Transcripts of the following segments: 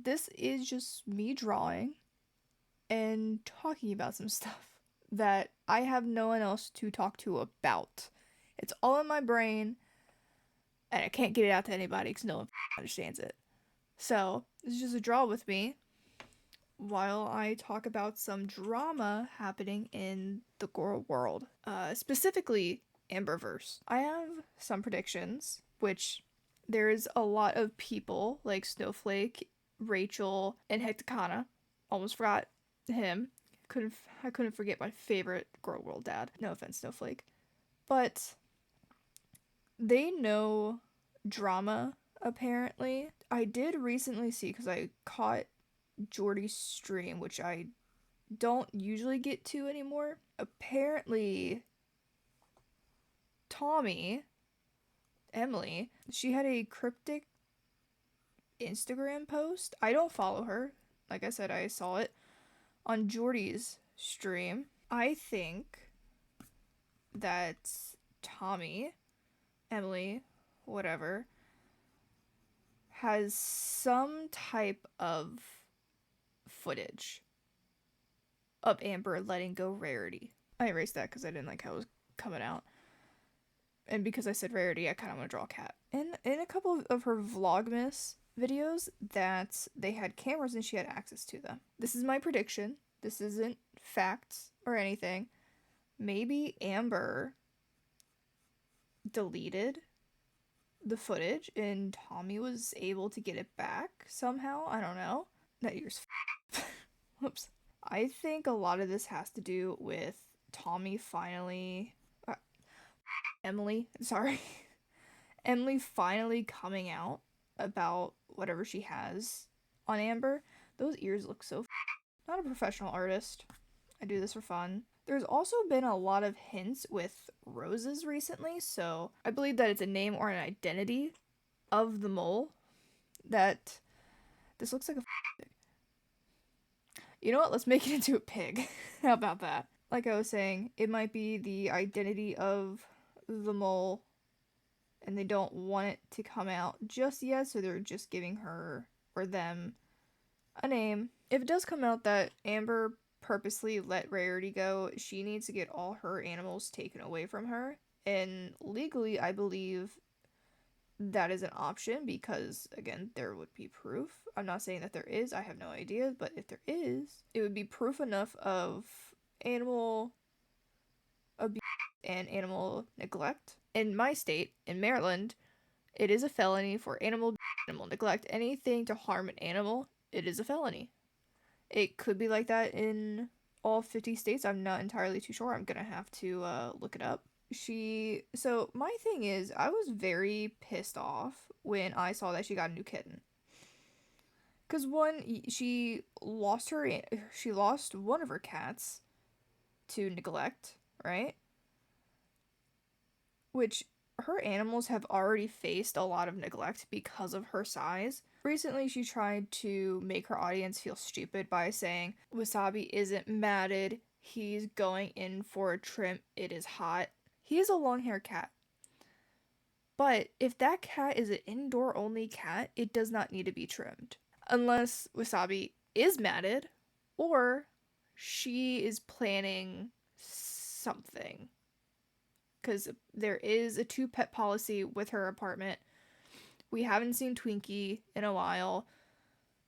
this is just me drawing and talking about some stuff that I have no one else to talk to about. It's all in my brain, and I can't get it out to anybody because no one understands it. So, it's just a draw with me while I talk about some drama happening in the Gorlworld. Specifically, Amberverse. I have some predictions, which there's a lot of people like Snowflake, Rachel, and Hecticana. Almost forgot him. I couldn't forget my favorite Gorlworld dad. No offense, Snowflake. But they know drama, apparently. I did recently see, because I caught Jordy's stream, which I don't usually get to anymore. Apparently, Emily, she had a cryptic Instagram post. I don't follow her. Like I said, I saw it on Jordy's stream. I think that Emily, whatever, has some type of footage of Amber letting go Rarity. I erased that because I didn't like how it was coming out. And because I said Rarity, I kind of want to draw a cat. In a couple of her Vlogmas videos, that they had cameras and she had access to them. This is my prediction. This isn't facts or anything. Maybe Amber deleted the footage and Tommy was able to get it back somehow. I don't know. That ear's whoops. I think a lot of this has to do with Tommy finally Emily, sorry. Emily finally coming out about whatever she has on Amber. Those ears look so not a professional artist. I do this for fun. There's also been a lot of hints with roses recently, so I believe that it's a name or an identity of the mole. That this looks like a pig. You know what? Let's make it into a pig. How about that? Like I was saying, it might be the identity of the mole, and they don't want it to come out just yet, so they're just giving her or them a name. If it does come out that Amber purposely let Rarity go, she needs to get all her animals taken away from her. And legally, I believe that is an option because, again, there would be proof. I'm not saying that there is, I have no idea, but if there is, it would be proof enough of animal abuse and animal neglect. In my state, in Maryland, it is a felony for animal neglect. Anything to harm an animal, it is a felony. It could be like that in all 50 states. I'm not entirely too sure. I'm gonna have to look it up. So my thing is, I was very pissed off when I saw that she got a new kitten. Cause one, she lost one of her cats to neglect, right? Which her animals have already faced a lot of neglect because of her size. Recently, she tried to make her audience feel stupid by saying, Wasabi isn't matted, he's going in for a trim, it is hot. He is a long-haired cat. But if that cat is an indoor-only cat, it does not need to be trimmed. Unless Wasabi is matted, or she is planning something. Because there is a 2-pet policy with her apartment. We haven't seen Twinkie in a while.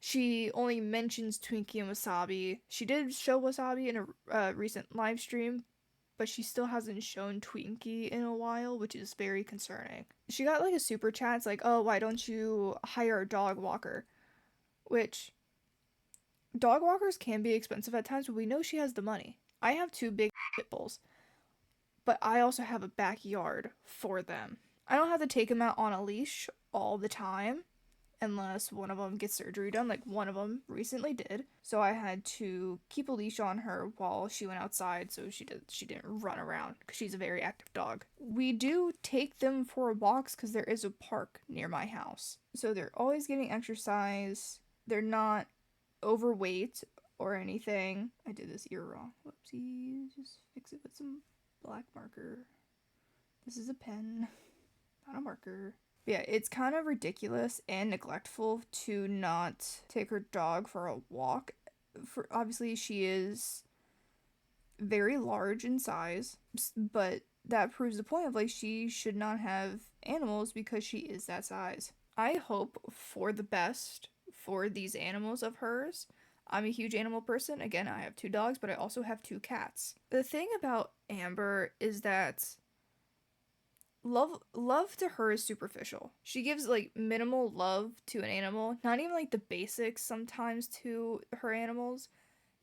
She only mentions Twinkie and Wasabi. She did show Wasabi in a recent live stream, but she still hasn't shown Twinkie in a while, which is very concerning. She got like a super chat. It's like, oh, why don't you hire a dog walker? Which, dog walkers can be expensive at times, but we know she has the money. I have 2 big pit bulls, but I also have a backyard for them. I don't have to take them out on a leash all the time unless one of them gets surgery done, like one of them recently did. So I had to keep a leash on her while she went outside so she didn't run around because she's a very active dog. We do take them for walks because there is a park near my house. So they're always getting exercise. They're not overweight or anything. I did this ear wrong. Whoopsie. Just fix it with some black marker. This is a pen, not a marker. Yeah, it's kind of ridiculous and neglectful to not take her dog for a walk. For obviously she is very large in size, but that proves the point of like she should not have animals because she is that size. I hope for the best for these animals of hers. I'm a huge animal person. Again, I have two dogs, but I also have two cats. The thing about Amber is that love to her is superficial. She gives like minimal love to an animal, not even like the basics sometimes to her animals,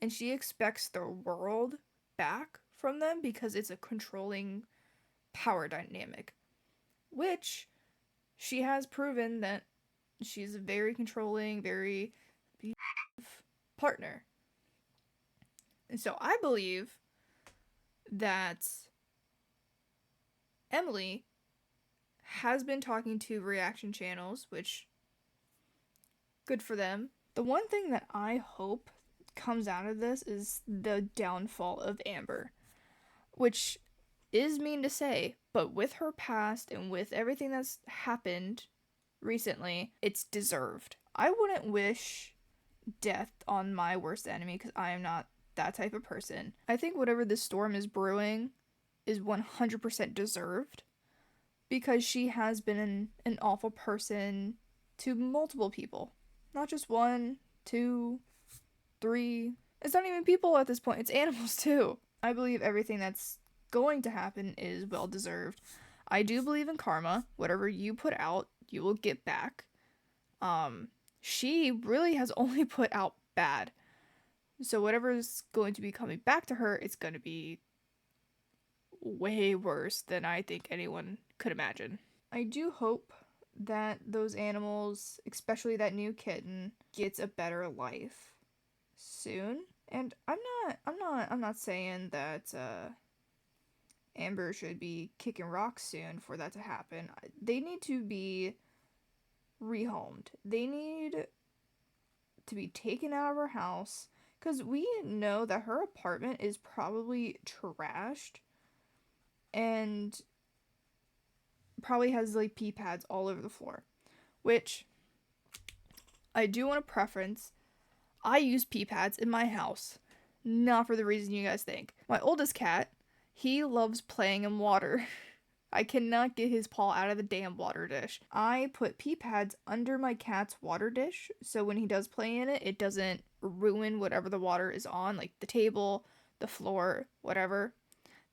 and she expects the world back from them because it's a controlling power dynamic, which she has proven that she's a very controlling, very partner. And so I believe that Emily has been talking to reaction channels, which good for them. The one thing that I hope comes out of this is the downfall of Amber, which is mean to say, but with her past and with everything that's happened recently, it's deserved. I wouldn't wish death on my worst enemy because I am not that type of person. I think whatever this storm is brewing is 100% deserved because she has been an awful person to multiple people. Not just one, two, three. It's not even people at this point, it's animals too. I believe everything that's going to happen is well deserved. I do believe in karma. Whatever you put out, you will get back. She really has only put out bad. So whatever's going to be coming back to her, it's going to be way worse than I think anyone could imagine. I do hope that those animals, especially that new kitten, gets a better life soon. And I'm not saying that Amber should be kicking rocks soon for that to happen. They need to be rehomed. They need to be taken out of her house because we know that her apartment is probably trashed and probably has like pee pads all over the floor, which I do want to preference. I use pee pads in my house, not for the reason you guys think. My oldest cat, he loves playing in water. I cannot get his paw out of the damn water dish. I put pee pads under my cat's water dish, so when he does play in it, it doesn't ruin whatever the water is on, like the table, the floor, whatever.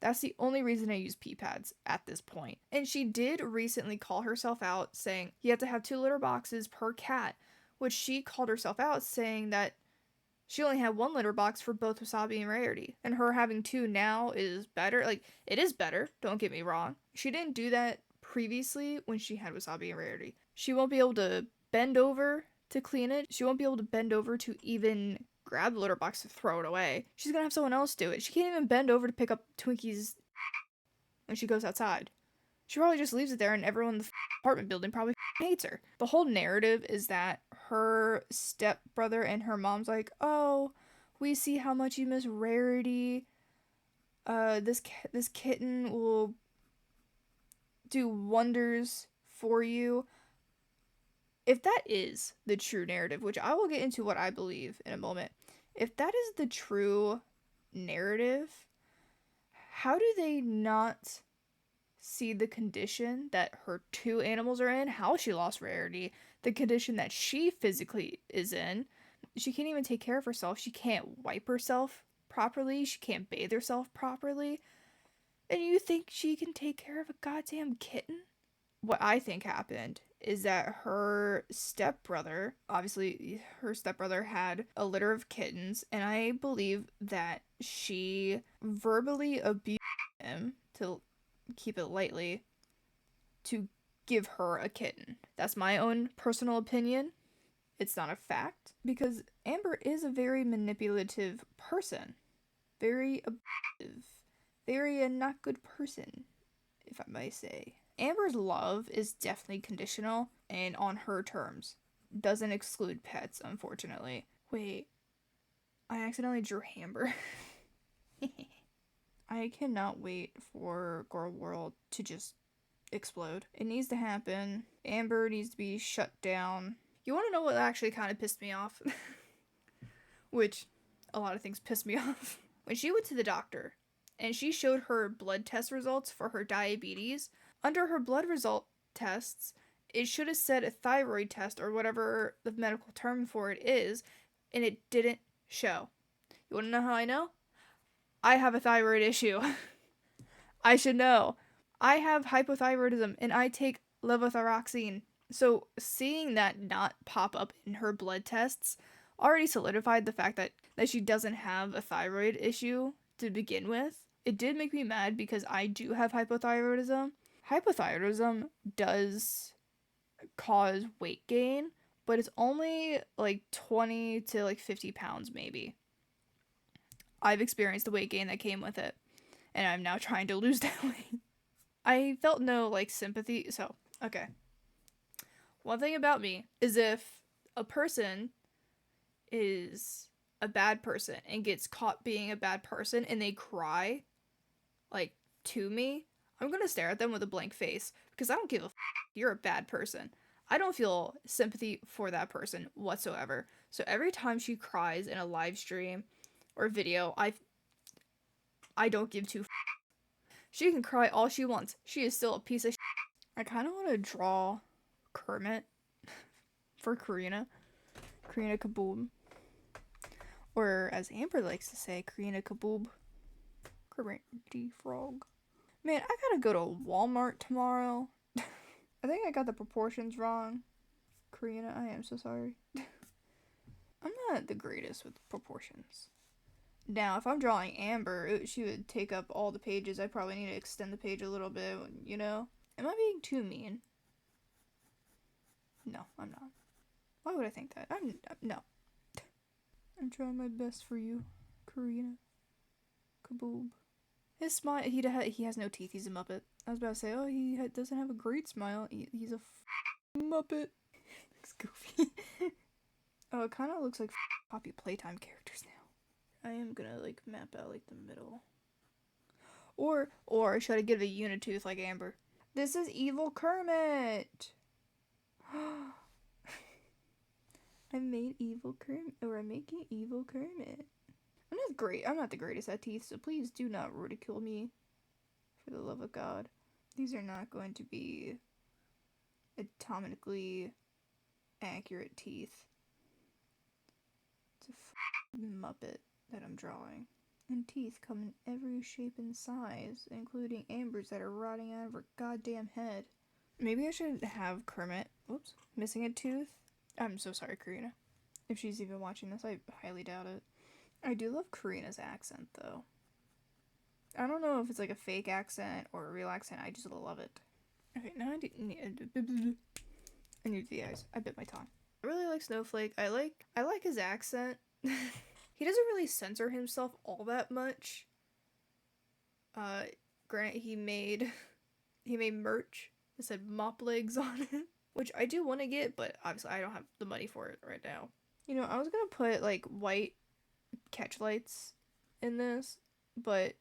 That's the only reason I use pee pads at this point. And she did recently call herself out saying you have to have 2 litter boxes per cat, which she called herself out saying that she only had 1 litter box for both Wasabi and Rarity. And her having two now is better. Like, it is better, don't get me wrong. She didn't do that previously when she had Wasabi and Rarity. She won't be able to bend over to clean it. She won't be able to bend over to even grab the litter box to throw it away. She's gonna have someone else do it. She can't even bend over to pick up Twinkie's when she goes outside. She probably just leaves it there and everyone in the apartment building probably hates her. The whole narrative is that her stepbrother and her mom's like, oh, we see how much you miss Rarity. This kitten will do wonders for you. If that is the true narrative, which I will get into what I believe in a moment, if that is the true narrative, how do they not see the condition that her two animals are in, how she lost Rarity, the condition that she physically is in? She can't even take care of herself. She can't wipe herself properly. She can't bathe herself properly. And you think she can take care of a goddamn kitten? What I think happened is that her stepbrother, obviously her stepbrother had a litter of kittens, and I believe that she verbally abused him, to keep it lightly, to give her a kitten. That's my own personal opinion. It's not a fact, because Amber is a very manipulative person. Very abusive. Very a not good person, if I may say. Amber's love is definitely conditional and on her terms. Doesn't exclude pets, unfortunately. Wait, I accidentally drew Amber. I cannot wait for Gorlworld to just explode. It needs to happen. Amber needs to be shut down. You want to know what actually kind of pissed me off? Which a lot of things pissed me off. When she went to the doctor and she showed her blood test results for her diabetes, under her blood result tests, it should have said a thyroid test or whatever the medical term for it is, and it didn't show. You want to know how I know? I have a thyroid issue. I should know. I have hypothyroidism and I take levothyroxine. So seeing that not pop up in her blood tests already solidified the fact that she doesn't have a thyroid issue to begin with. It did make me mad because I do have hypothyroidism. Hypothyroidism does cause weight gain, but it's only like 20 to like 50 pounds maybe. I've experienced the weight gain that came with it, and I'm now trying to lose that weight. I felt no like sympathy, so okay. One thing about me is if a person is a bad person and gets caught being a bad person and they cry like to me, I'm gonna stare at them with a blank face because I don't give a you're a bad person. I don't feel sympathy for that person whatsoever. So every time she cries in a live stream or video, I don't give two She can cry all she wants. She is still a piece of I kind of want to draw Kermit for Karina. Karina Kaboom. Or as Amber likes to say, Karina Kaboob. Kermit the Frog. Man, I gotta go to Walmart tomorrow. I think I got the proportions wrong. Karina, I am so sorry. I'm not the greatest with proportions. Now, if I'm drawing Amber, she would take up all the pages. I probably need to extend the page a little bit, you know? Am I being too mean? No, I'm not. Why would I think that? No. I'm trying my best for you, Karina. Kaboob. His smile, he has no teeth. He's a Muppet. I was about to say, oh, he doesn't have a great smile. He's a Muppet. Looks goofy. Oh, it kind of looks like Poppy Playtime characters now. I am gonna, like, map out, like, the middle. Or should I give a unitooth like Amber? This is Evil Kermit! I made Evil Kermit, or I'm making Evil Kermit. I'm not the greatest at teeth, so please do not ridicule me. For the love of God. These are not going to be anatomically accurate teeth. It's a Muppet that I'm drawing. And teeth come in every shape and size, including Amber's that are rotting out of her goddamn head. Maybe I should have Kermit, missing a tooth. I'm so sorry, Karina. If she's even watching this, I highly doubt it. I do love Karina's accent, though. I don't know if it's like a fake accent or a real accent, I just love it. Okay, now I need the eyes. I bit my tongue. I really like Snowflake. I like his accent. He doesn't really censor himself all that much. Granted, he made merch that said mop legs on it, which I do want to get, but obviously I don't have the money for it right now. You know, I was gonna put like white catch lights in this, but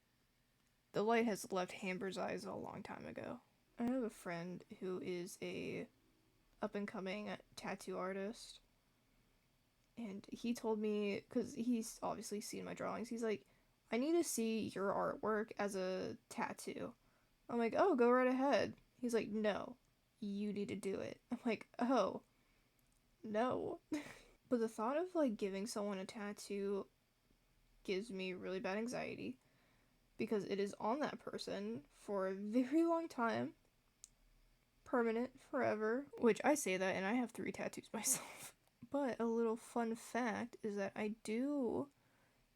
the light has left Amber's eyes a long time ago. I have a friend who is a up-and-coming tattoo artist, and he told me, because he's obviously seen my drawings, he's like, I need to see your artwork as a tattoo. I'm like, oh, go right ahead. He's like, no, you need to do it. I'm like, oh, no. But the thought of, like, giving someone a tattoo gives me really bad anxiety, because it is on that person for a very long time. Permanent, forever. Which I say that, and I have 3 tattoos myself. But a little fun fact is that I do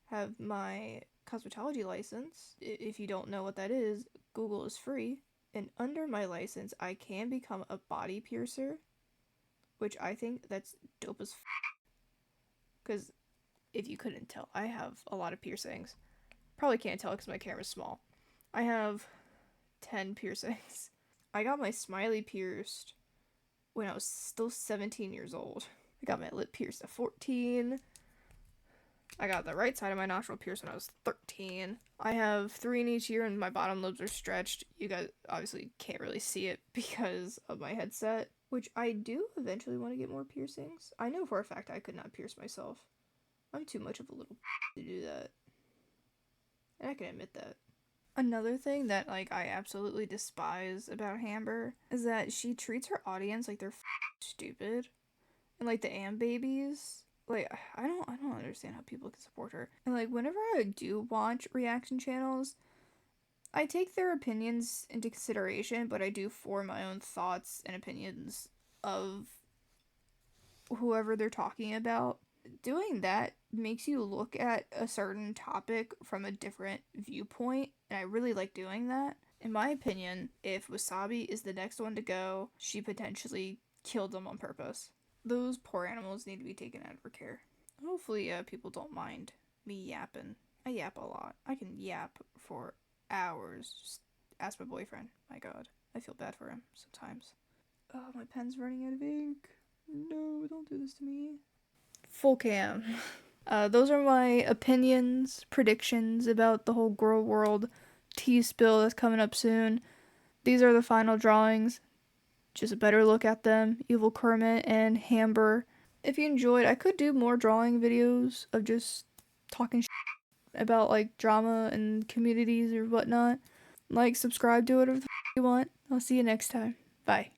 have my cosmetology license. If you don't know what that is, Google is free. And under my license, I can become a body piercer, which I think that's dope as because if you couldn't tell, I have a lot of piercings. Probably can't tell because my camera's small. I have 10 piercings. I got my smiley pierced when I was still 17 years old. I got my lip pierced at 14. I got the right side of my nostril pierced when I was 13. I have 3 in each ear and my bottom lobes are stretched. You guys obviously can't really see it because of my headset, which I do eventually want to get more piercings. I know for a fact I could not pierce myself. I'm too much of a little to do that. And I can admit that. Another thing that like I absolutely despise about Amber is that she treats her audience like they're stupid. And like the Am babies, like I don't understand how people can support her. And like whenever I do watch reaction channels, I take their opinions into consideration, but I do form my own thoughts and opinions of whoever they're talking about. Doing that makes you look at a certain topic from a different viewpoint, and I really like doing that. In my opinion, if Wasabi is the next one to go, she potentially killed them on purpose. Those poor animals need to be taken out of her care. Hopefully, people don't mind me yapping. I yap a lot. I can yap for hours. Just ask my boyfriend. My god. I feel bad for him sometimes. Oh, my pen's running out of ink. No, don't do this to me. Full cam. Those are my opinions, predictions about the whole Gorlworld tea spill that's coming up soon. These are the final drawings. Just a better look at them. Evil Kermit and Amber. If you enjoyed, I could do more drawing videos of just talking about like drama and communities or whatnot. Like, subscribe, do whatever the you want. I'll see you next time. Bye.